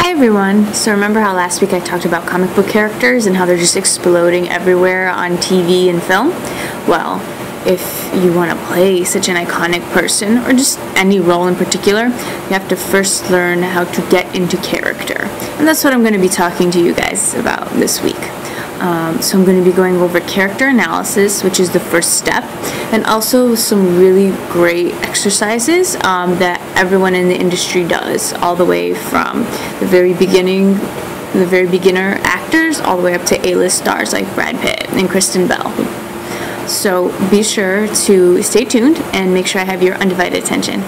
Hi everyone! So remember how last week I talked about comic book characters and how they're just exploding everywhere on TV and film? Well, if you want to play such an iconic person, or just any role in particular, you have to first learn how to get into character. And that's what I'm going to be talking to you guys about this week. So I'm going to be going over character analysis, which is the first step, and also some really great exercises that everyone in the industry does, all the way from the very beginning, the very beginner actors, all the way up to A-list stars like Brad Pitt and Kristen Bell. So be sure to stay tuned and make sure I have your undivided attention.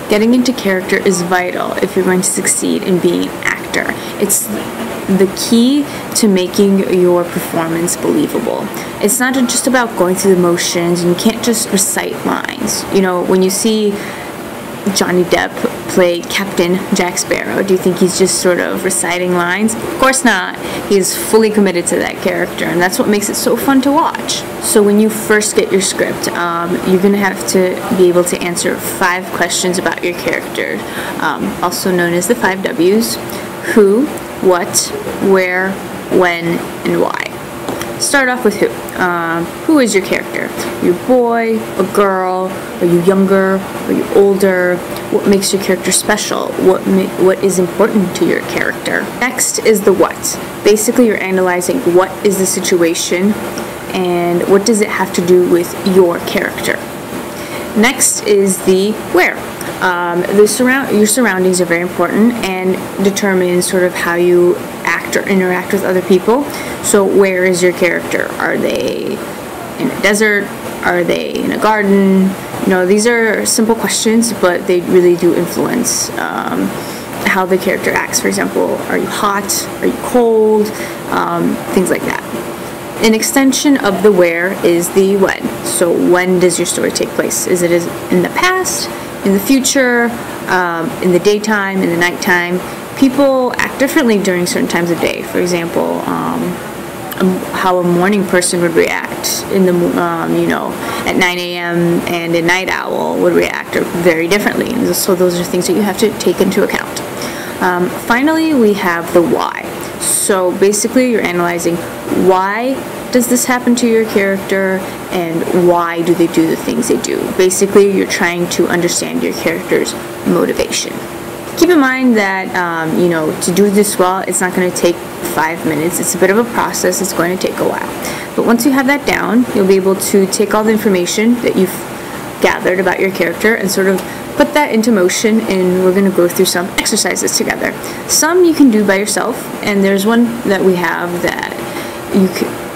Getting into character is vital if you're going to succeed in being an actor. It's the key to making your performance believable. It's not just about going through the motions, and you can't just recite lines. You know, when you see Johnny Depp play Captain Jack Sparrow, do you think he's just sort of reciting lines? Of course not. He's fully committed to that character, and that's what makes it so fun to watch. So when you first get your script, you're going to have to be able to answer 5 questions about your character, also known as the 5 W's: who, what, where, when, and why. Start off with who. Who is your character? Are you a boy, a girl? Are you younger? Are you older? What makes your character special? What is important to your character? Next is the what. Basically, you're analyzing what is the situation and what does it have to do with your character. Next is the where. Your surroundings are very important and determine sort of how you act or interact with other people. So where is your character? Are they in a desert? Are they in a garden? You know, these are simple questions, but they really do influence how the character acts. For example, are you hot? Are you cold? Things like that. An extension of the where is the when. So when does your story take place? Is it in the past, in the future, in the daytime, in the nighttime? People act differently during certain times of day. For example, how a morning person would react in the at 9 a.m. and a night owl would react very differently. So those are things that you have to take into account. Finally, we have the why. So basically, you're analyzing why does this happen to your character and why do they do the things they do. Basically, you're trying to understand your character's motivation. Keep in mind that, to do this well, it's not going to take 5 minutes. It's a bit of a process. It's going to take a while. But once you have that down, you'll be able to take all the information that you've gathered about your character and sort of put that into motion, and we're going to go through some exercises together. Some you can do by yourself, and there's one that we have that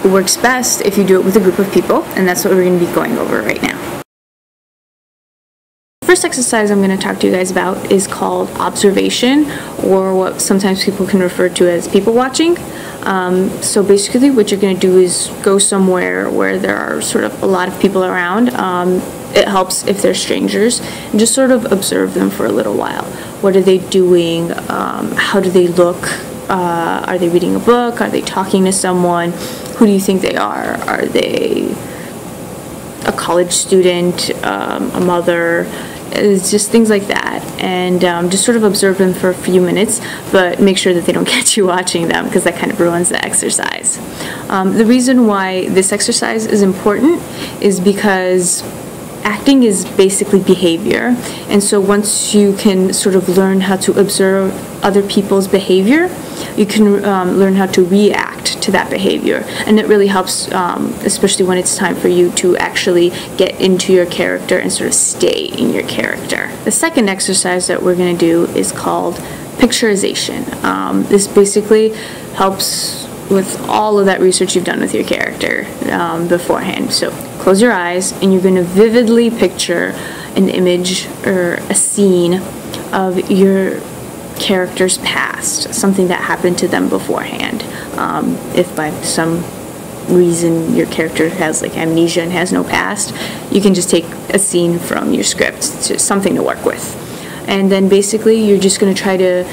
works best if you do it with a group of people, and that's what we're going to be going over right now. First exercise I'm going to talk to you guys about is called observation, or what sometimes people can refer to as people watching. So basically what you're going to do is go somewhere where there are sort of a lot of people around. It helps if they're strangers, and just sort of observe them for a little while. What are they doing? How do they look? Are they reading a book? Are they talking to someone? Who do you think they are? Are they a college student, a mother? It's just things like that, and just sort of observe them for a few minutes, but make sure that they don't catch you watching them, because that kind of ruins the exercise. The reason why this exercise is important is because acting is basically behavior, and so once you can sort of learn how to observe other people's behavior, you can learn how to react to that behavior, and it really helps, especially when it's time for you to actually get into your character and sort of stay in your character. The second exercise that we're going to do is called picturization. This basically helps with all of that research you've done with your character beforehand. So close your eyes, and you're going to vividly picture an image or a scene of your character's past, something that happened to them beforehand. If by some reason your character has like amnesia and has no past, you can just take a scene from your script to something to work with. And then basically you're just going to try to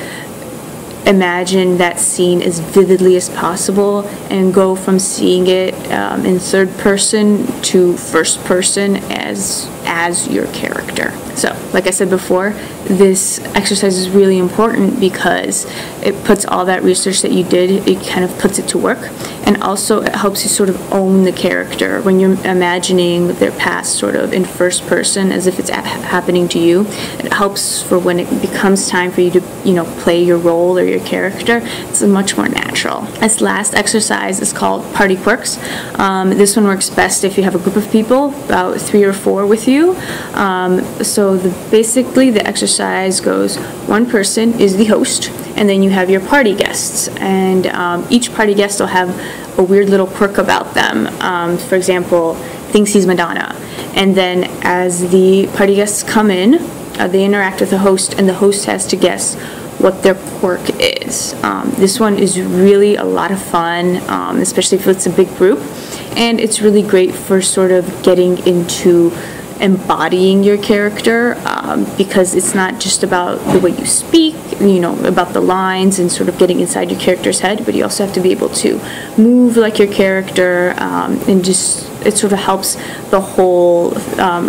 imagine that scene as vividly as possible and go from seeing it in third person to first person as your character. So, like I said before, this exercise is really important because it puts all that research that you did, it kind of puts it to work, and also it helps you sort of own the character when you're imagining their past sort of in first person as if it's happening to you. It helps for when it becomes time for you to, play your role or your character. It's much more natural. This last exercise is called Party Quirks. This one works best if you have a group of people, about 3 or 4 with you. So basically the exercise goes, one person is the host, and then you have your party guests, and each party guest will have a weird little quirk about them. For example, thinks he's Madonna, and then as the party guests come in, they interact with the host, and the host has to guess what their quirk is. This one is really a lot of fun, especially if it's a big group, and it's really great for sort of getting into embodying your character, because it's not just about the way you speak, about the lines and sort of getting inside your character's head, but you also have to be able to move like your character, and just it sort of helps the whole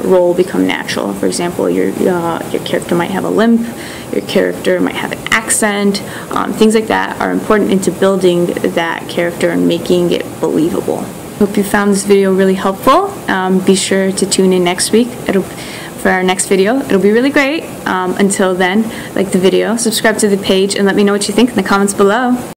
role become natural. For example, your character might have a limp, your character might have an accent, things like that are important into building that character and making it believable. Hope you found this video really helpful. Be sure to tune in next week for our next video. It'll be really great. Until then, like the video, subscribe to the page, and let me know what you think in the comments below.